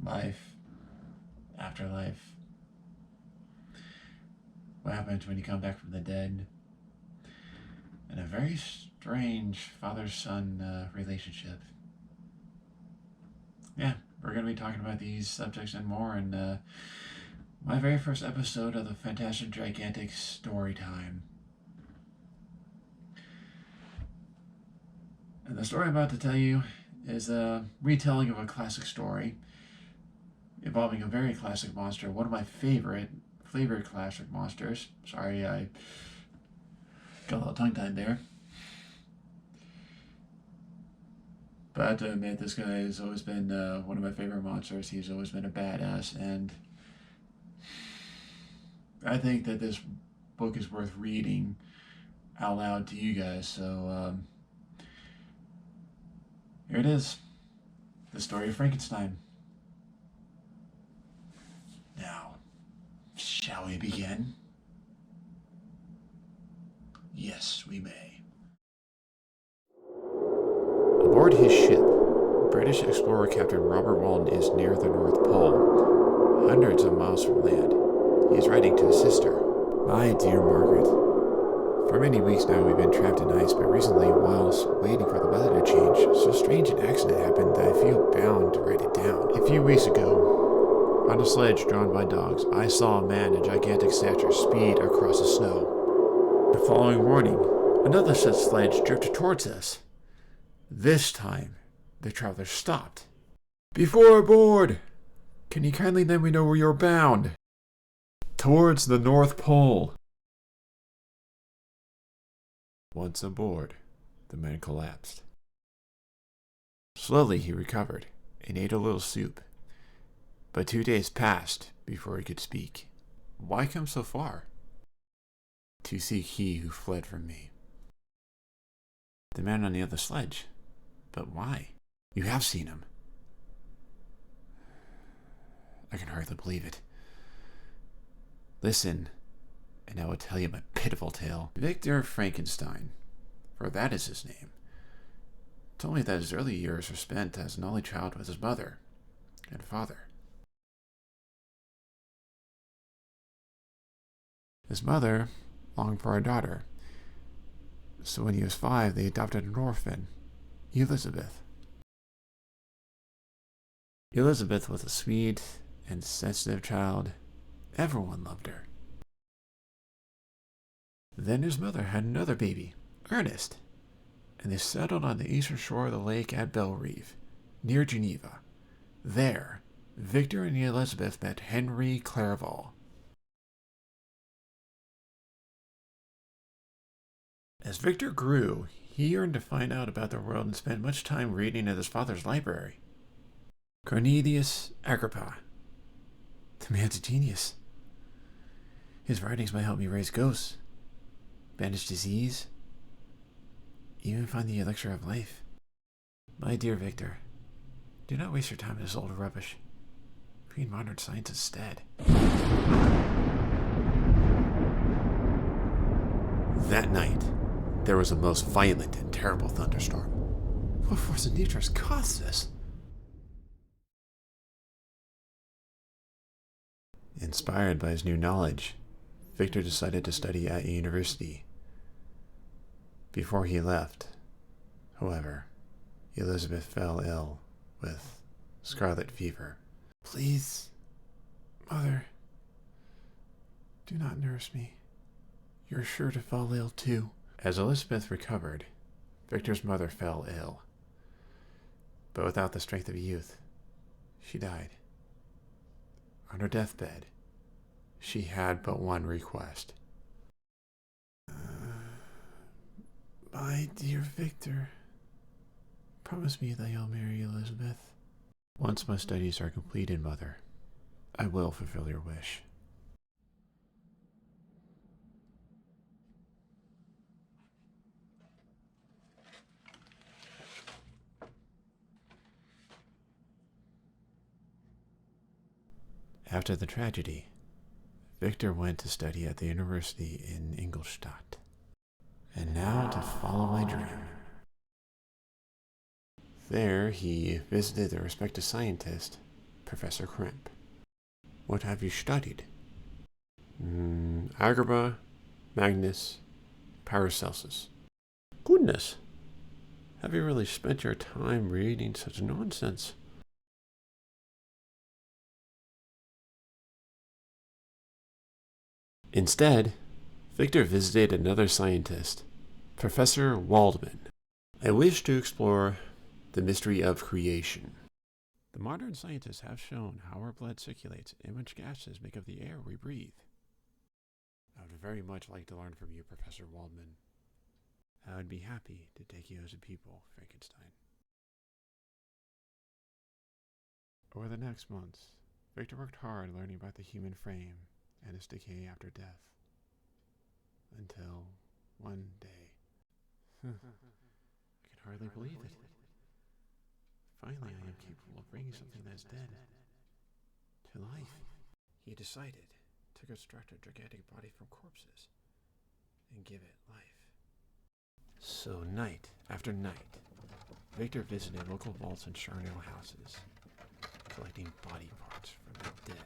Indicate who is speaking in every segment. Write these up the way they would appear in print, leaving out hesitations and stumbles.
Speaker 1: Life, afterlife. What happens when you come back from the dead? And a very strange father-son relationship. Yeah, we're going to be talking about these subjects and more in my very first episode of the Fantastic Gigantic Story Time. And the story I'm about to tell you is a retelling of a classic story involving a very classic monster, one of my favorite classic monsters. Sorry, I got a little tongue-tied there. But I have to admit, this guy has always been one of my favorite monsters. He's always been a badass, and I think that this book is worth reading out loud to you guys. So here it is, the story of Frankenstein. Now, shall we begin? Yes, we may. Aboard his ship, British explorer Captain Robert Walton is near the North Pole, hundreds of miles from land. He is writing to his sister. My dear Margaret, for many weeks now we've been trapped in ice, but recently, whilst waiting for the weather to change, so strange an accident happened that I feel bound to write it down. A few weeks ago, on a sledge drawn by dogs, I saw a man of gigantic stature speed across the snow. The following morning, another such sledge drifted towards us. This time, the traveler stopped. Before aboard! Can you kindly let me know where you're bound? Towards the North Pole. Once aboard, the man collapsed. Slowly he recovered and ate a little soup. But 2 days passed before he could speak. Why come so far? To seek he who fled from me. The man on the other sledge. But why? You have seen him. I can hardly believe it. Listen, and I will tell you my pitiful tale. Victor Frankenstein, for that is his name, told me that his early years were spent as an only child with his mother and father. His mother longed for a daughter, so when he was 5, they adopted an orphan, Elizabeth. Elizabeth was a sweet and sensitive child. Everyone loved her. Then his mother had another baby, Ernest, and they settled on the eastern shore of the lake at Bellerive, near Geneva. There, Victor and Elizabeth met Henry Clerval. As Victor grew, he yearned to find out about the world and spent much time reading at his father's library. Cornelius Agrippa. The man's a genius. His writings might help me raise ghosts, banish disease, even find the elixir of life. My dear Victor, do not waste your time in this old rubbish. Read modern science instead. That night, there was a most violent and terrible thunderstorm. What force of nature has caused this? Inspired by his new knowledge, Victor decided to study at a university. Before he left, however, Elizabeth fell ill with scarlet fever. Please, Mother, do not nurse me. You're sure to fall ill too. As Elizabeth recovered, Victor's mother fell ill. But without the strength of youth, she died. On her deathbed, she had but one request. My dear Victor, promise me that you'll marry Elizabeth. Once my studies are completed, Mother, I will fulfill your wish. After the tragedy, Victor went to study at the university in Ingolstadt. And now to follow my dream. There, he visited the respected scientist, Professor Krimp. What have you studied? Agrippa, Magnus, Paracelsus. Goodness! Have you really spent your time reading such nonsense? Instead, Victor visited another scientist, Professor Waldman. I wish to explore the mystery of creation. The modern scientists have shown how our blood circulates and which gases make up the air we breathe. I would very much like to learn from you, Professor Waldman. I would be happy to take you as a pupil, Frankenstein. Over the next months, Victor worked hard learning about the human frame and its decay after death. Until one day, I can hardly believe it. Finally, I am capable of bringing something that is dead to life. He decided to construct a gigantic body from corpses and give it life. So night after night, Victor visited local vaults and charnel houses, collecting body parts from the dead.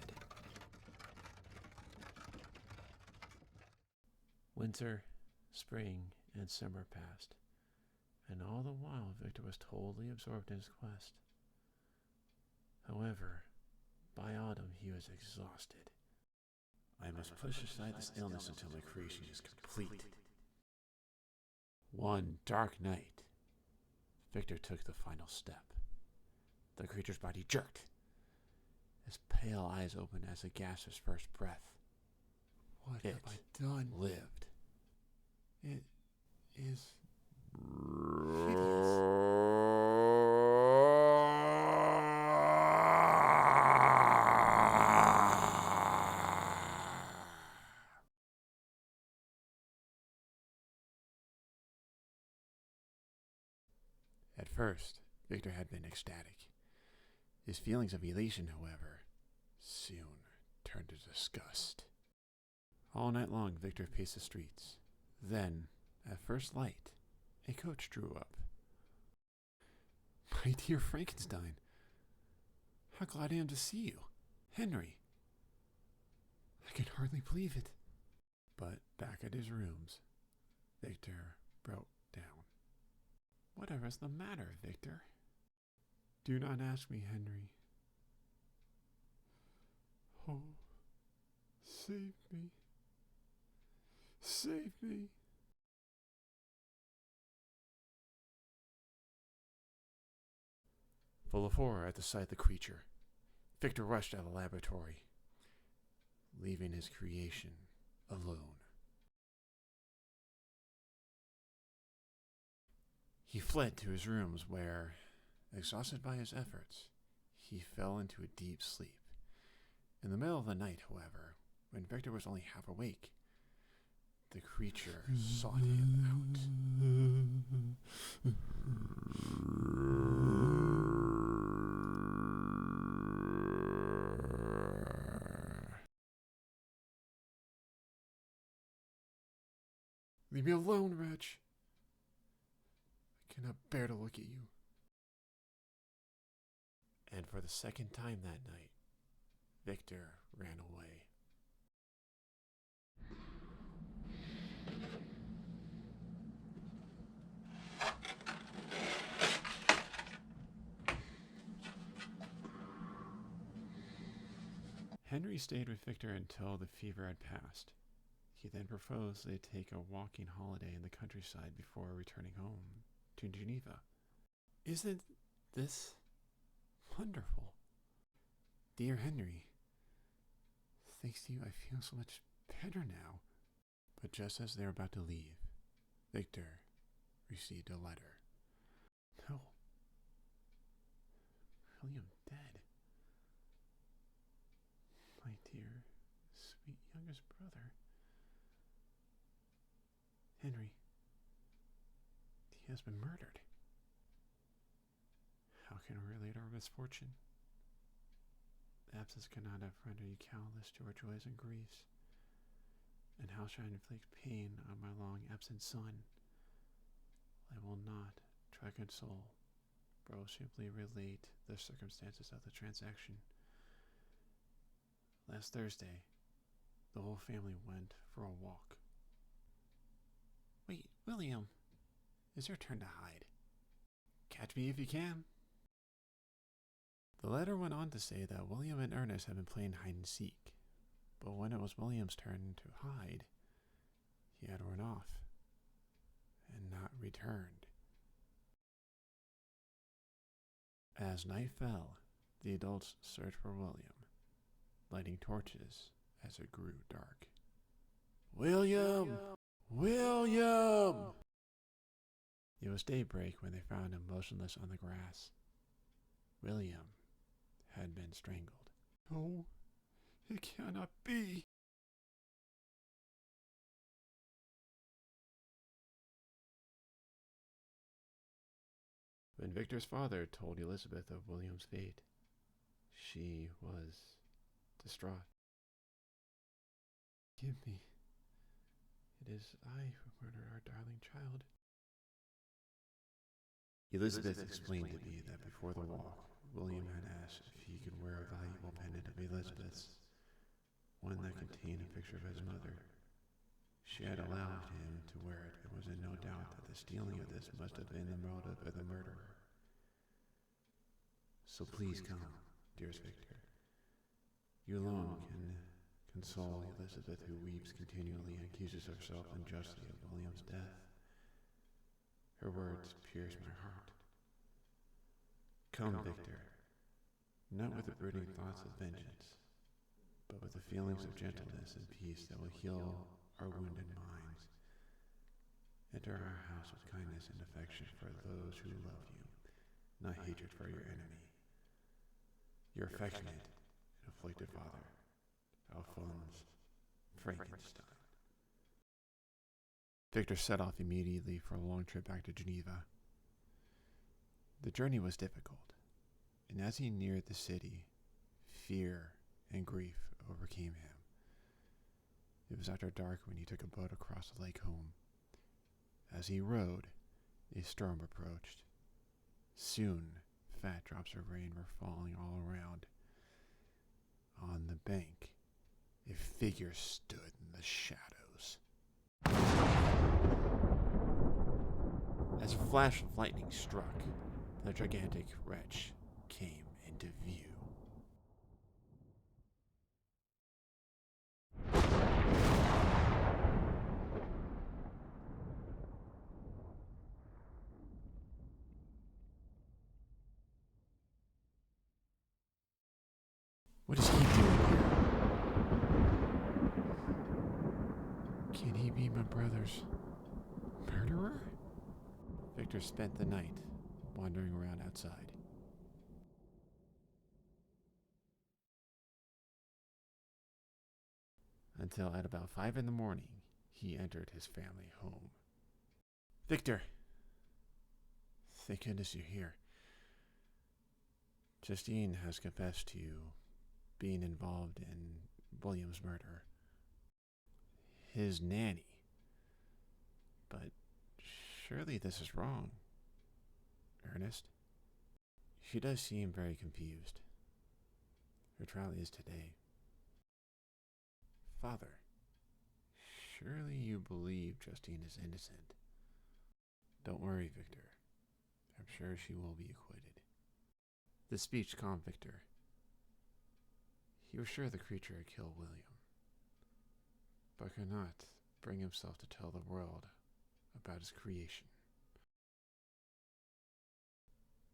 Speaker 1: Winter, spring, and summer passed, and all the while Victor was totally absorbed in his quest. However, by autumn he was exhausted. I must push aside this illness until my creation is complete. One dark night, Victor took the final step. The creature's body jerked. His pale eyes opened as it gasped his first breath. What have I done? Lived. It is hideous. At first, Victor had been ecstatic. His feelings of elation, however, soon turned to disgust. All night long, Victor paced the streets. Then, at first light, a coach drew up. My dear Frankenstein, how glad I am to see you. Henry. I can hardly believe it. But back at his rooms, Victor broke down. Whatever is the matter, Victor? Do not ask me, Henry. Oh, save me. Save me. Full of horror at the sight of the creature, Victor rushed out of the laboratory, leaving his creation alone. He fled to his rooms where, exhausted by his efforts, he fell into a deep sleep. In the middle of the night, however, when Victor was only half awake, the creature sought him out. Leave me alone, wretch. I cannot bear to look at you. And for the second time that night, Victor ran away. Henry stayed with Victor until the fever had passed. He then proposed they take a walking holiday in the countryside before returning home to Geneva. Isn't this wonderful? Dear Henry, thanks to you I feel so much better now. But just as they were about to leave, Victor received a letter. No. William dead. My dear, sweet youngest brother. Henry, he has been murdered. How can we relate our misfortune? Absence cannot have rendered you countless to our joys and griefs. And how shall I inflict pain on my long absent son? I will not try to console, but will simply relate the circumstances of the transaction. Last Thursday, the whole family went for a walk. Wait, William, it's your turn to hide. Catch me if you can. The letter went on to say that William and Ernest had been playing hide and seek, but when it was William's turn to hide, he had run off and not returned. As night fell, the adults searched for William, lighting torches as it grew dark. William! William! It was daybreak when they found him motionless on the grass. William had been strangled. No, it cannot be. When Victor's father told Elizabeth of William's fate, she was distraught. Forgive me. It is I who murdered our darling child. Elizabeth explained to me that before the walk, William had asked if he could wear a valuable pendant of Elizabeth's, one that contained a picture of his mother. She had allowed him to wear it and was in no doubt that the stealing of this must have been the motive of the murderer. So please come, dearest Victor. You alone can console Elizabeth, who weeps continually and accuses herself unjustly of William's death. Her words pierce my heart. Come, Victor, not with the brooding thoughts of vengeance, but with the feelings of gentleness and peace that will heal our wounded minds. Enter our house with kindness and affection for those who love you, not hatred for your enemy. Your affectionate and afflicted father, Alphonse Frankenstein. Victor set off immediately for a long trip back to Geneva. The journey was difficult, and as he neared the city, fear and grief overcame him. It was after dark when he took a boat across the lake home. As he rowed, a storm approached. Soon, fat drops of rain were falling all around. On the bank, a figure stood in the shadows. As a flash of lightning struck, the gigantic wretch came into view. What is he doing here? Can he be my brother's murderer? Victor spent the night wandering around outside. Until at about 5 in the morning, he entered his family home. Victor! Thank goodness you're here. Justine has confessed to being involved in William's murder. His nanny. But surely this is wrong, Ernest. She does seem very confused. Her trial is today. Father, surely you believe Justine is innocent. Don't worry, Victor. I'm sure she will be acquitted. The speech calmed Victor. He was sure the creature had killed William, but could not bring himself to tell the world about his creation.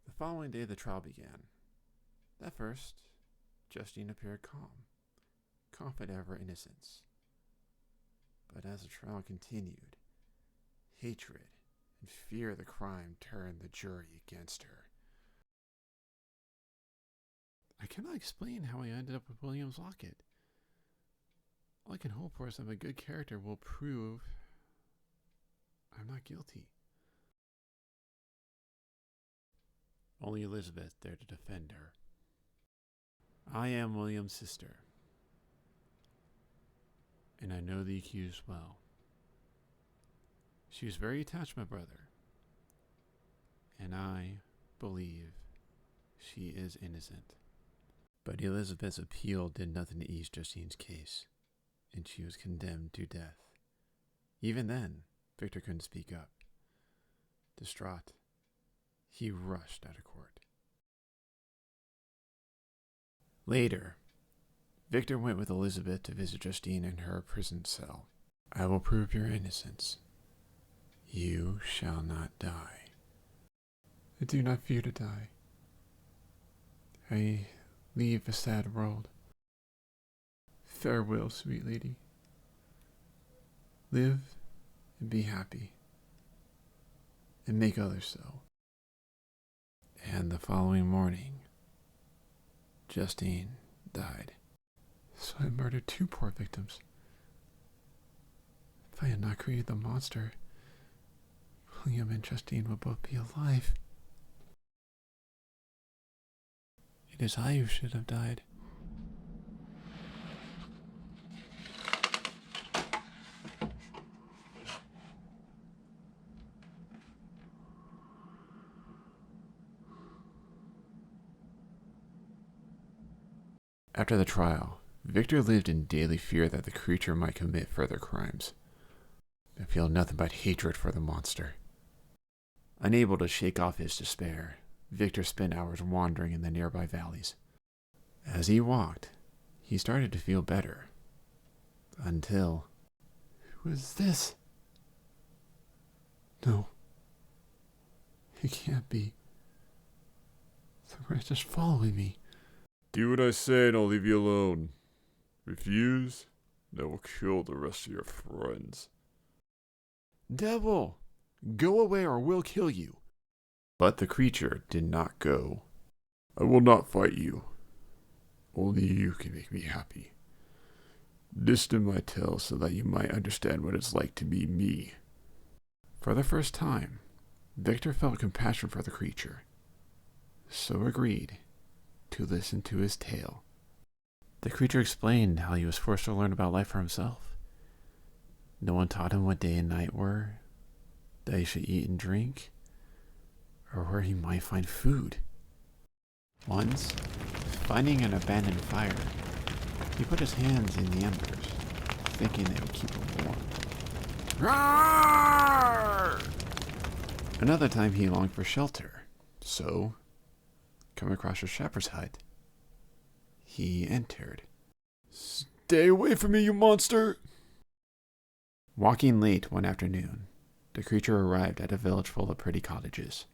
Speaker 1: The following day the trial began. At first, Justine appeared calm, confident of her innocence. But as the trial continued, hatred and fear of the crime turned the jury against her. I cannot explain how I ended up with William's locket. All I can hope for is that my good character will prove I'm not guilty. Only Elizabeth dared to defend her. I am William's sister, and I know the accused well. She was very attached to my brother, and I believe she is innocent. But Elizabeth's appeal did nothing to ease Justine's case, and she was condemned to death. Even then, Victor couldn't speak up. Distraught, he rushed out of court. Later, Victor went with Elizabeth to visit Justine in her prison cell. I will prove your innocence. You shall not die. I do not fear to die. I leave a sad world. Farewell, sweet lady. Live and be happy, and make others so. And the following morning, Justine died. So I murdered 2 poor victims. If I had not created the monster, William and Justine would both be alive. It is I who should have died. After the trial, Victor lived in daily fear that the creature might commit further crimes. I feel nothing but hatred for the monster. Unable to shake off his despair, Victor spent hours wandering in the nearby valleys. As he walked, he started to feel better. Until... Who is this? No. It can't be. The wretch is following me.
Speaker 2: Do what I say and I'll leave you alone. Refuse, and I will kill the rest of your friends.
Speaker 1: Devil! Go away or we'll kill you. But the creature did not go.
Speaker 2: I will not fight you. Only you can make me happy. Listen to my tale so that you might understand what it's like to be me.
Speaker 1: For the first time, Victor felt compassion for the creature, so agreed to listen to his tale. The creature explained how he was forced to learn about life for himself. No one taught him what day and night were, that he should eat and drink, or where he might find food. Once, finding an abandoned fire, he put his hands in the embers, thinking they would keep him warm. Roar! Another time he longed for shelter, so, coming across a shepherd's hut, he entered.
Speaker 2: Stay away from me, you monster!
Speaker 1: Walking late one afternoon, the creature arrived at a village full of pretty cottages.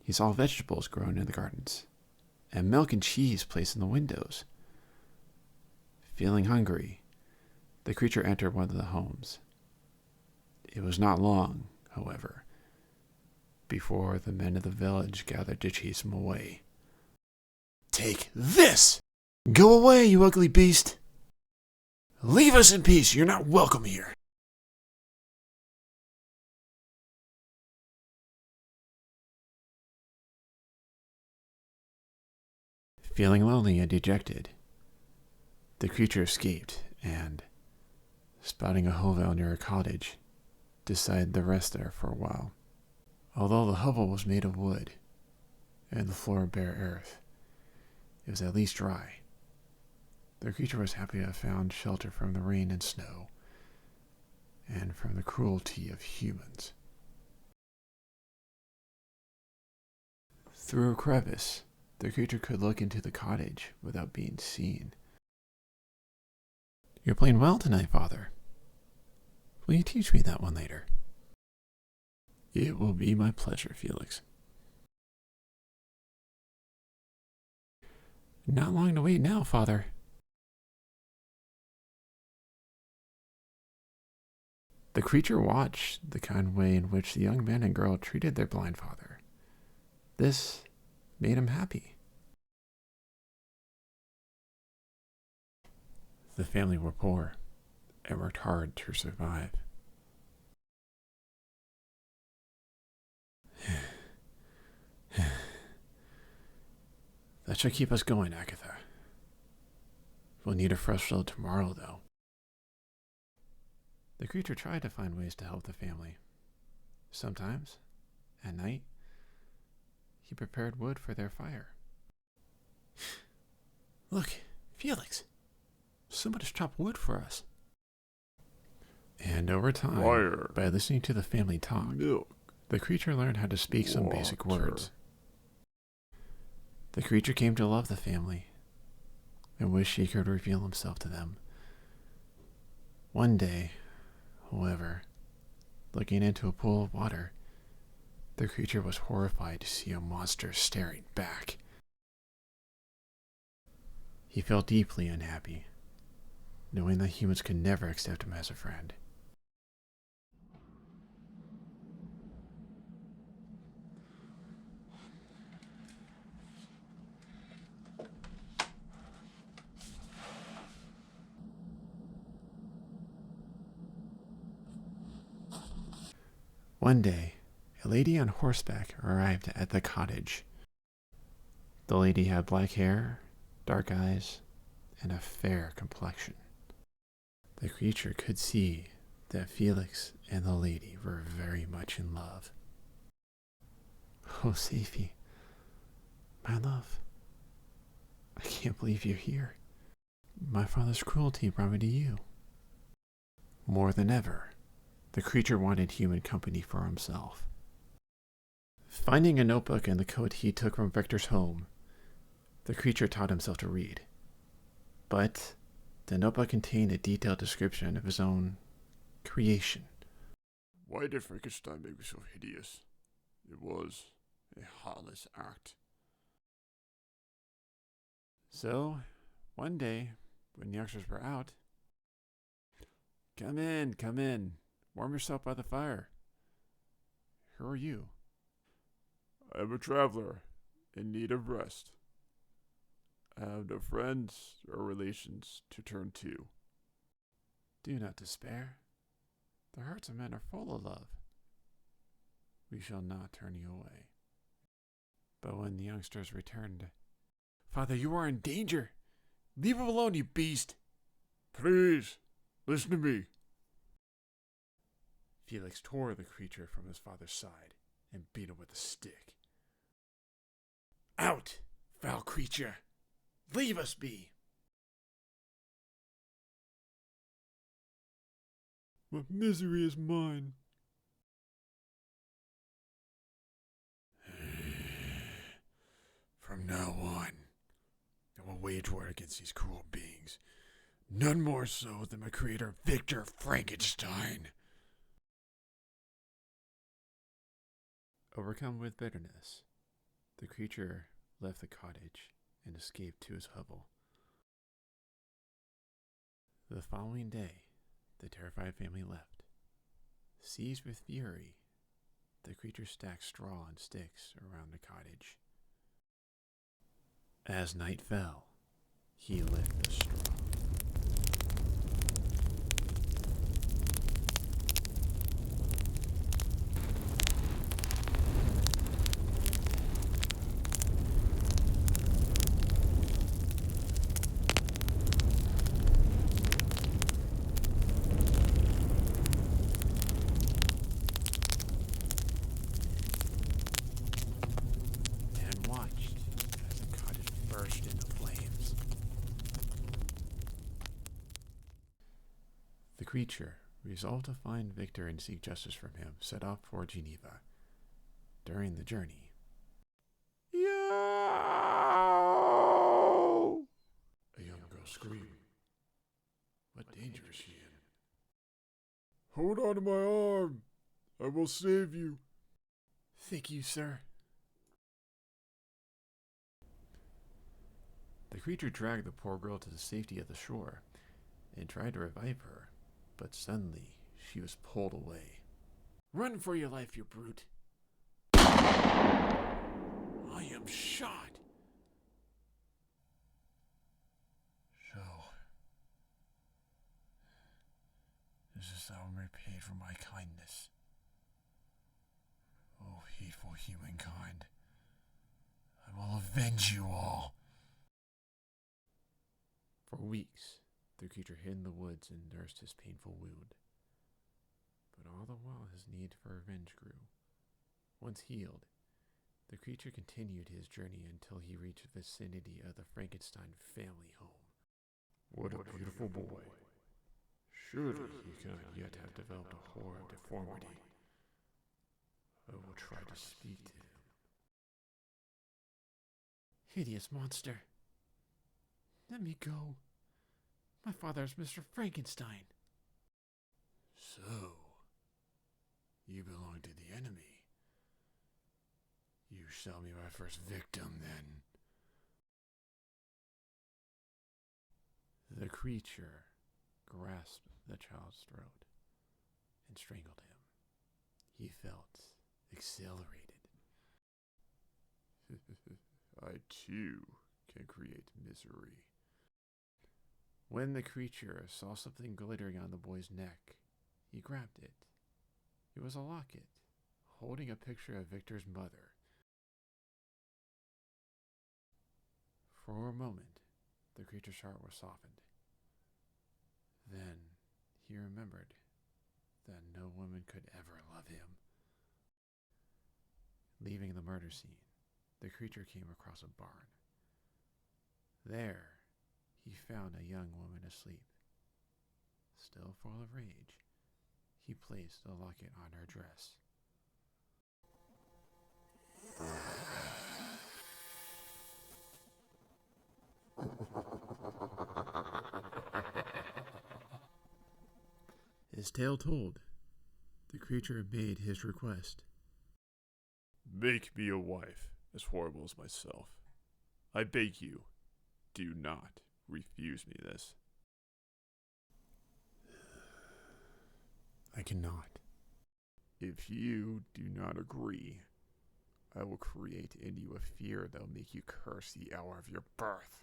Speaker 1: He saw vegetables grown in the gardens, and milk and cheese placed in the windows. Feeling hungry, the creature entered one of the homes. It was not long, however, before the men of the village gathered to chase him away. Take this! Go away, you ugly beast! Leave us in peace, you're not welcome here! Feeling lonely and dejected, the creature escaped and, spotting a hovel near a cottage, decided to rest there for a while. Although the hovel was made of wood and the floor bare earth, it was at least dry. The creature was happy to have found shelter from the rain and snow, and from the cruelty of humans. Through a crevice, the creature could look into the cottage without being seen. You're playing well tonight, Father. Will you teach me that one later? It will be my pleasure, Felix. Not long to wait now, Father. The creature watched the kind way in which the young man and girl treated their blind father. This made him happy. The family were poor and worked hard to survive. That should keep us going, Agatha. We'll need a fresh load tomorrow, though. The creature tried to find ways to help the family. Sometimes, at night, he prepared wood for their fire. Look, Felix. Somebody's chopped wood for us. And over time,
Speaker 2: Fire.
Speaker 1: by listening to the family talk,
Speaker 2: Milk.
Speaker 1: the creature learned how to speak some basic
Speaker 2: Water.
Speaker 1: words. The creature came to love the family and wished he could reveal himself to them. One day, however, looking into a pool of water, the creature was horrified to see a monster staring back. He felt deeply unhappy, knowing that humans could never accept him as a friend. One day, a lady on horseback arrived at the cottage. The lady had black hair, dark eyes, and a fair complexion. The creature could see that Felix and the lady were very much in love. Oh, Safi, my love, I can't believe you're here. My father's cruelty brought me to you. More than ever, the creature wanted human company for himself. Finding a notebook and the coat he took from Victor's home, the creature taught himself to read. But the notebook contained a detailed description of his own creation.
Speaker 2: Why did Frankenstein make me so hideous? It was a heartless act.
Speaker 1: So, one day, when the youngsters were out, come in, warm yourself by the fire. Who are you?
Speaker 2: I am a traveler in need of rest. I have no friends or relations to turn to.
Speaker 1: Do not despair. The hearts of men are full of love. We shall not turn you away. But when the youngsters returned, Father, you are in danger. Leave him alone, you beast.
Speaker 2: Please, listen to me.
Speaker 1: Felix tore the creature from his father's side and beat him with a stick. Out, foul creature! Leave us be!
Speaker 2: My misery is mine.
Speaker 1: From now on, I will wage war against these cruel beings. None more so than my creator, Victor Frankenstein. Overcome with bitterness, the creature left the cottage and escaped to his hovel. The following day, the terrified family left. Seized with fury, the creature stacked straw and sticks around the cottage. As night fell, he lit the straw. And watched as the cottage burst into flames. The creature, resolved to find Victor and seek justice from him, set off for Geneva. During the journey,
Speaker 2: Yo! A young girl screamed.
Speaker 1: what danger is she in?
Speaker 2: Hold on to my arm. I will save you.
Speaker 1: Thank you, sir. The creature dragged the poor girl to the safety of the shore and tried to revive her, but suddenly she was pulled away. Run for your life, you brute! I am shot! So, this is how I'm repaid for my kindness. Oh, hateful humankind. I will avenge you all. For weeks, the creature hid in the woods and nursed his painful wound. But all the while his need for revenge grew. Once healed, the creature continued his journey until he reached the vicinity of the Frankenstein family home.
Speaker 2: What a beautiful boy. Surely he cannot yet have developed a horror of deformity. I will try to speak to him.
Speaker 1: Hideous monster. Let me go. My father is Mr. Frankenstein.
Speaker 2: So, you belong to the enemy. You shall be my first victim, then.
Speaker 1: The creature grasped the child's throat and strangled him. He felt exhilarated.
Speaker 2: I too can create misery.
Speaker 1: When the creature saw something glittering on the boy's neck, he grabbed it. It was a locket, holding a picture of Victor's mother. For a moment, the creature's heart was softened. Then he remembered that no woman could ever love him. Leaving the murder scene, the creature came across a barn. There, he found a young woman asleep. Still full of rage, he placed the locket on her dress. His tale told, the creature made his request.
Speaker 2: Make me a wife as horrible as myself. I beg you, do not refuse me this.
Speaker 1: I cannot.
Speaker 2: If you do not agree, I will create in you a fear that will make you curse the hour of your birth.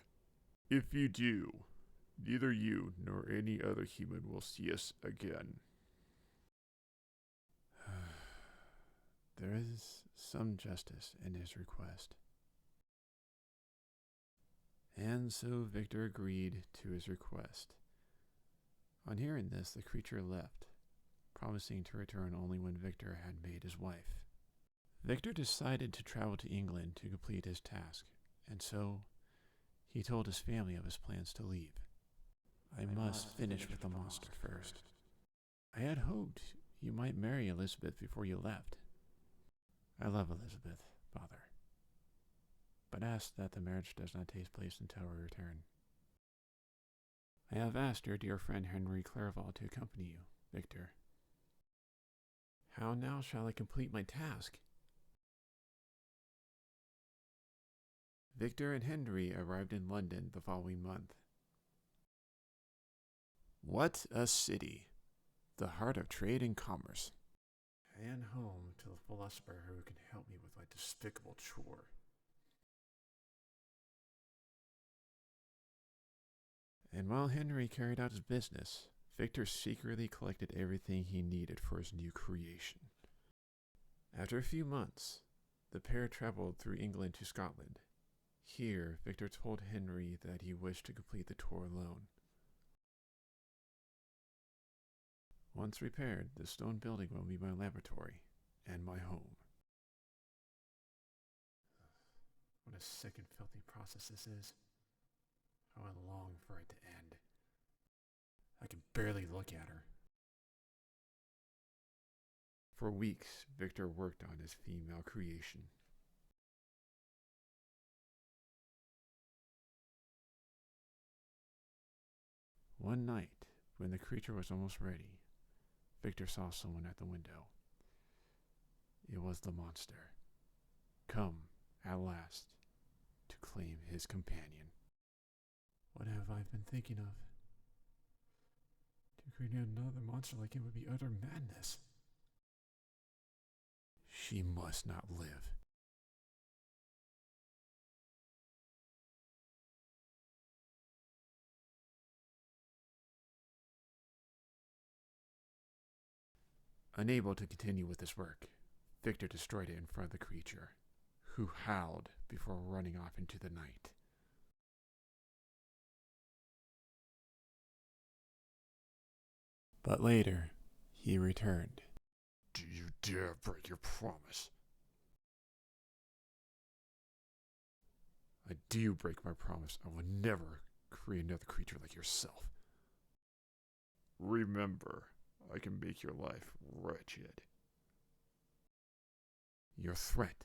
Speaker 2: If you do, neither you nor any other human will see us again.
Speaker 1: There is some justice in his request. And so Victor agreed to his request. On hearing this, the creature left, promising to return only when Victor had made his wife. Victor decided to travel to England to complete his task, and so he told his family of his plans to leave. I must finish with the monster first. I had hoped you might marry Elizabeth before you left. I love Elizabeth, Father, but ask that the marriage does not take place until we return. I have asked your dear friend Henry Clerval to accompany you, Victor. How now shall I complete my task? Victor and Henry arrived in London the following month. What a city! The heart of trade and commerce. And home to the philosopher who can help me with my despicable chore. And while Henry carried out his business, Victor secretly collected everything he needed for his new creation. After a few months, the pair traveled through England to Scotland. Here, Victor told Henry that he wished to complete the tour alone. Once repaired, the stone building will be my laboratory and my home. What a sick and filthy process this is. How I long for it to end. I can barely look at her. For weeks, Victor worked on his female creation. One night, when the creature was almost ready, Victor saw someone at the window. It was the monster, come, at last, to claim his companion. What have I been thinking of? To create another monster like him would be utter madness. She must not live. Unable to continue with this work, Victor destroyed it in front of the creature, who howled before running off into the night. But later, he returned.
Speaker 2: Do you dare break your promise? I do break my promise. I will never create another creature like yourself. Remember, I can make your life wretched. Your threat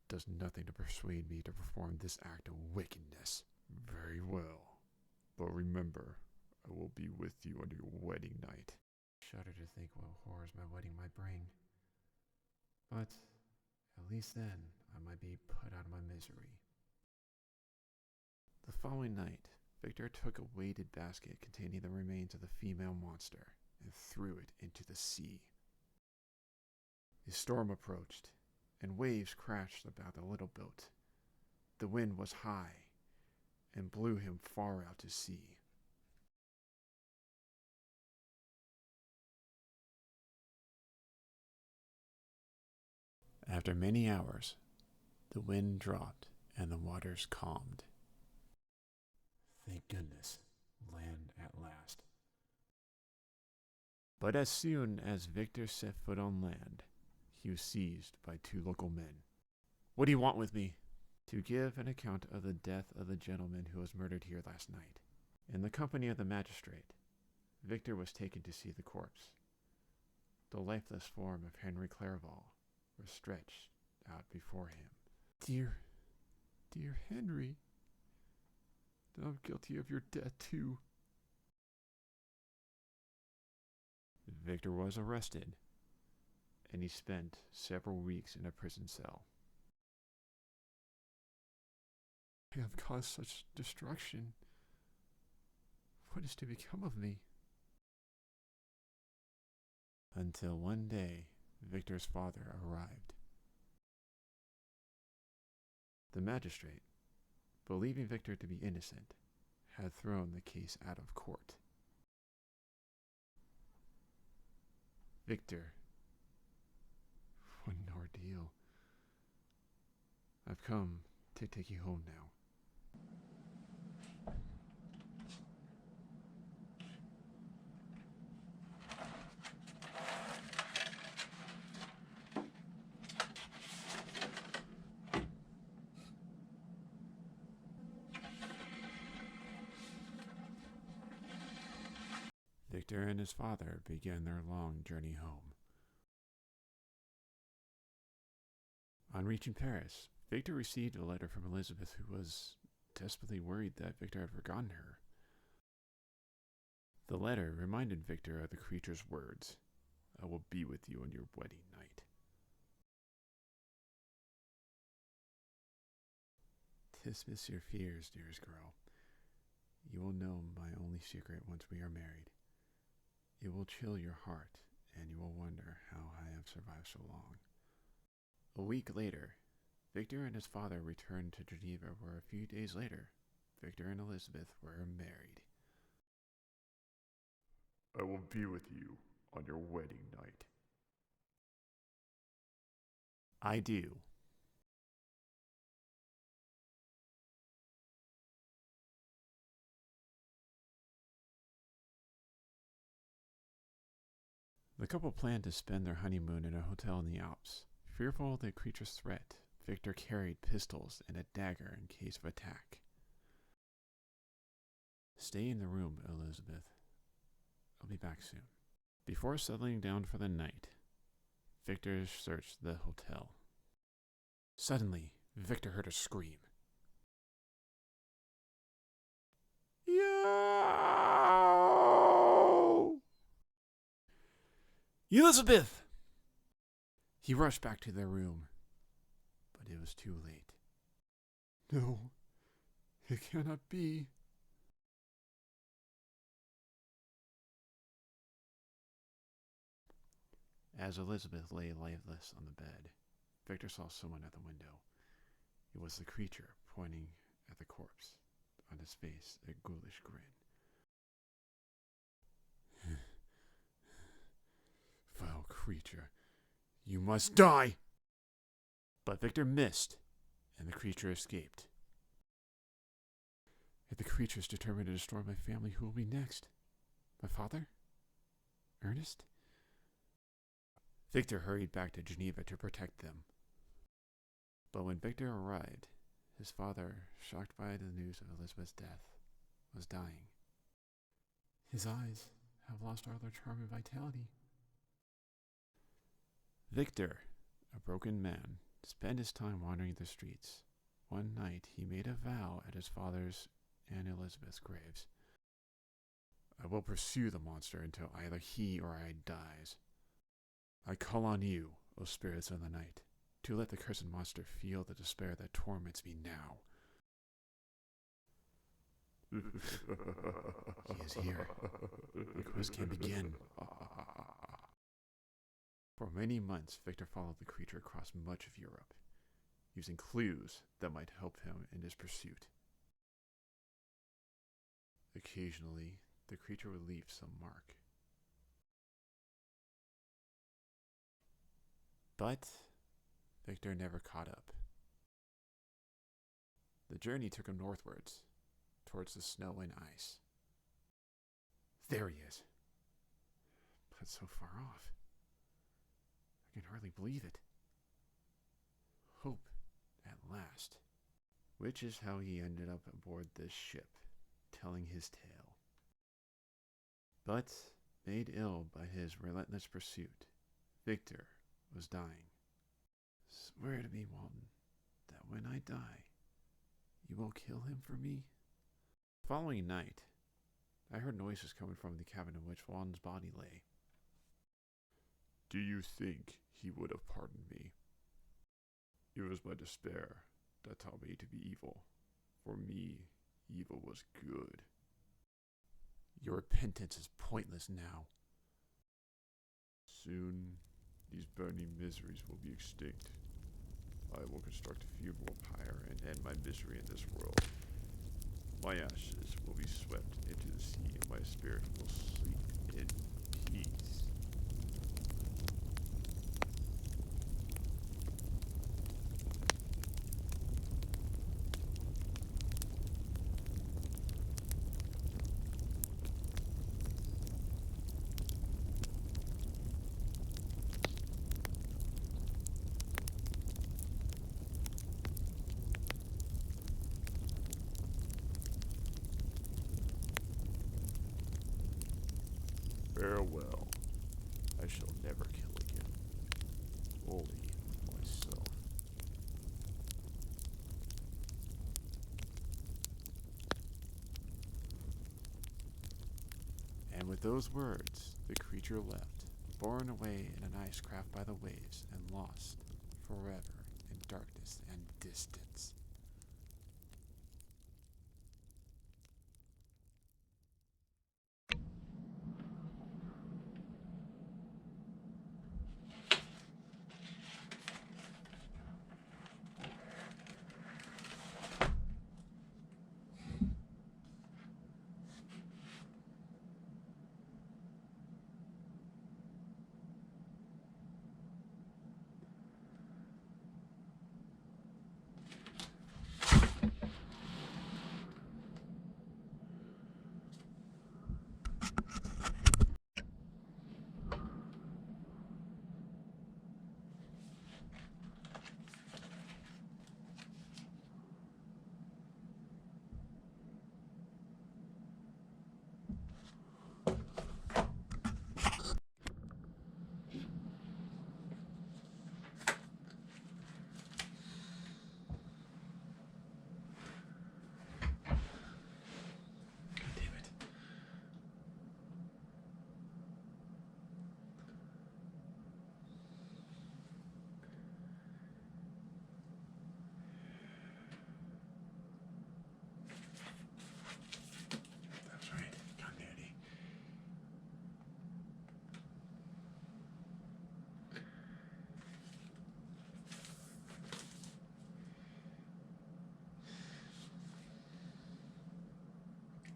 Speaker 2: does nothing to persuade me to perform this act of wickedness. Very well. But remember, I will be with you on your wedding night.
Speaker 1: Shudder to think what horrors my wedding might bring. But at least then I might be put out of my misery. The following night, Victor took a weighted basket containing the remains of the female monster and threw it into the sea. The storm approached, and waves crashed about the little boat. The wind was high and blew him far out to sea. After many hours, the wind dropped and the waters calmed. Thank goodness, land at last. But as soon as Victor set foot on land, he was seized by two local men. What do you want with me? To give an account of the death of the gentleman who was murdered here last night. In the company of the magistrate, Victor was taken to see the corpse. The lifeless form of Henry Clerval was stretched out before him. Dear Henry, I'm guilty of your death too. Victor was arrested, and he spent several weeks in a prison cell. I have caused such destruction. What is to become of me? Until one day, Victor's father arrived. The magistrate, believing Victor to be innocent, had thrown the case out of court. Victor, what an ordeal. I've come to take you home now. Victor and his father began their long journey home. On reaching Paris, Victor received a letter from Elizabeth, who was desperately worried that Victor had forgotten her. The letter reminded Victor of the creature's words, "I will be with you on your wedding night." Dismiss your fears, dearest girl. You will know my only secret once we are married. It will chill your heart, and you will wonder how I have survived so long. A week later, Victor and his father returned to Geneva, where a few days later, Victor and Elizabeth were married.
Speaker 2: I will be with you on your wedding night.
Speaker 1: I do. The couple planned to spend their honeymoon in a hotel in the Alps. Fearful of the creature's threat, Victor carried pistols and a dagger in case of attack. Stay in the room, Elizabeth. I'll be back soon. Before settling down for the night, Victor searched the hotel. Suddenly, Victor heard a scream. Yo! Elizabeth! He rushed back to their room, but it was too late. No, it cannot be. As Elizabeth lay lifeless on the bed, Victor saw someone at the window. It was the creature pointing at the corpse, on his face a ghoulish grin. Foul creature, you must die! But Victor missed, and the creature escaped. If the creature is determined to destroy my family, who will be next? My father? Ernest? Victor hurried back to Geneva to protect them. But when Victor arrived, his father, shocked by the news of Elizabeth's death, was dying. His eyes have lost all their charm and vitality. Victor, a broken man, spent his time wandering the streets. One night he made a vow at his father's and Elizabeth's graves. I will pursue the monster until either he or I dies. I call on you, O spirits of the night, to let the cursed monster feel the despair that torments me now. He is here. The quest can begin. For many months, Victor followed the creature across much of Europe, using clues that might help him in his pursuit. Occasionally, the creature would leave some mark. But Victor never caught up. The journey took him northwards, towards the snow and ice. There he is. But so far off. I can hardly believe it. Hope, at last. Which is how he ended up aboard this ship, telling his tale. But, made ill by his relentless pursuit, Victor was dying. Swear to me, Walton, that when I die, you will kill him for me? The following night, I heard noises coming from the cabin in which Walton's body lay.
Speaker 2: Do you think he would have pardoned me? It was my despair that taught me to be evil. For me, evil was good.
Speaker 1: Your repentance is pointless now.
Speaker 2: Soon, these burning miseries will be extinct. I will construct a funeral pyre and end my misery in this world. My ashes will be swept into the sea, and my spirit will sleep in peace. Farewell. I shall never kill again. Only myself.
Speaker 1: And with those words, the creature left, borne away in an ice craft by the waves, and lost forever in darkness and distance.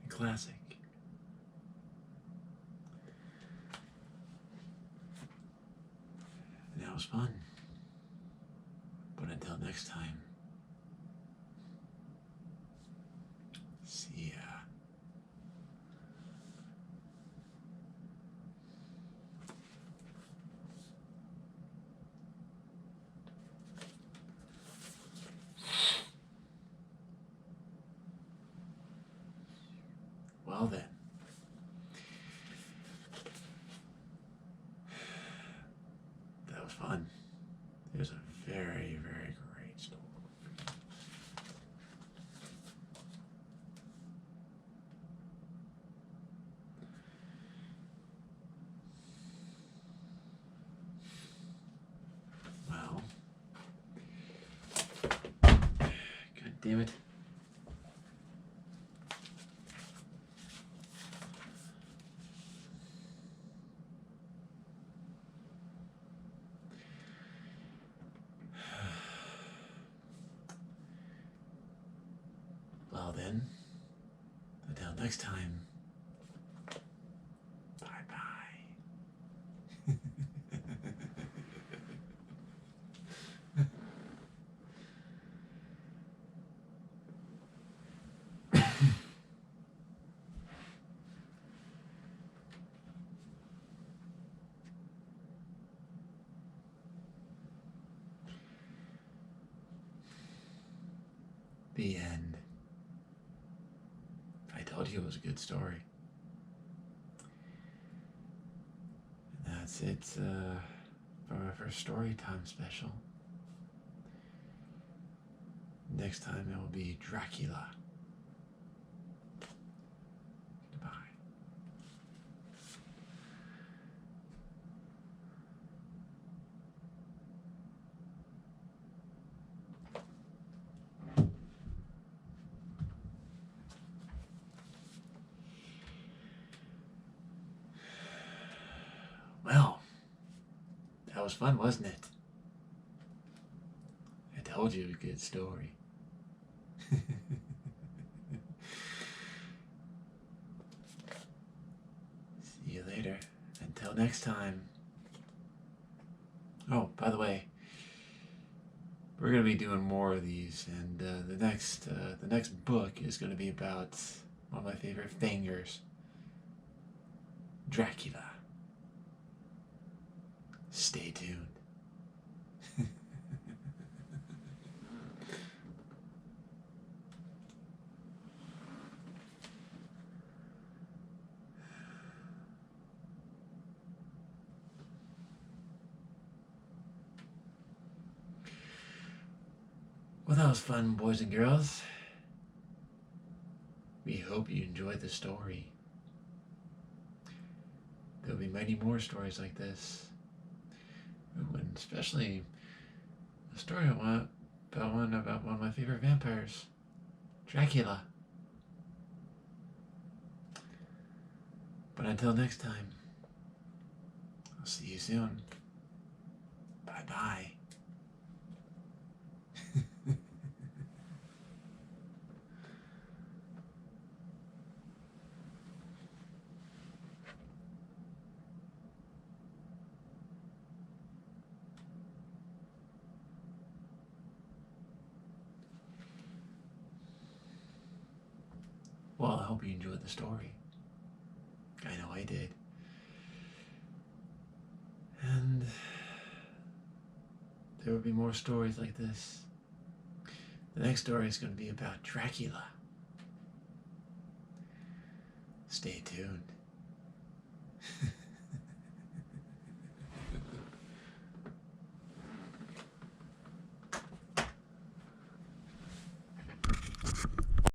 Speaker 1: Classic. That was fun. But until next time, see ya. Well then. That was fun. It was a very, very great story. Well. God damn it. Well then, until next time, bye-bye. The end. I told you it was a good story. And that's it for our first story time special. Next time it will be Dracula. Goodbye. Well, that was fun, wasn't it? I told you it was a good story. See you later. Until next time. Oh, by the way, we're gonna be doing more of these, and the next book is gonna be about one of my favorite fingers, Dracula. Stay tuned. Well, that was fun, boys and girls. We hope you enjoyed the story. There'll be many more stories like this. And especially a story about one of my favorite vampires, Dracula. But until next time, I'll see you soon. Bye-bye. Well, I hope you enjoyed the story. I know I did. And there will be more stories like this. The next story is going to be about Dracula. Stay tuned.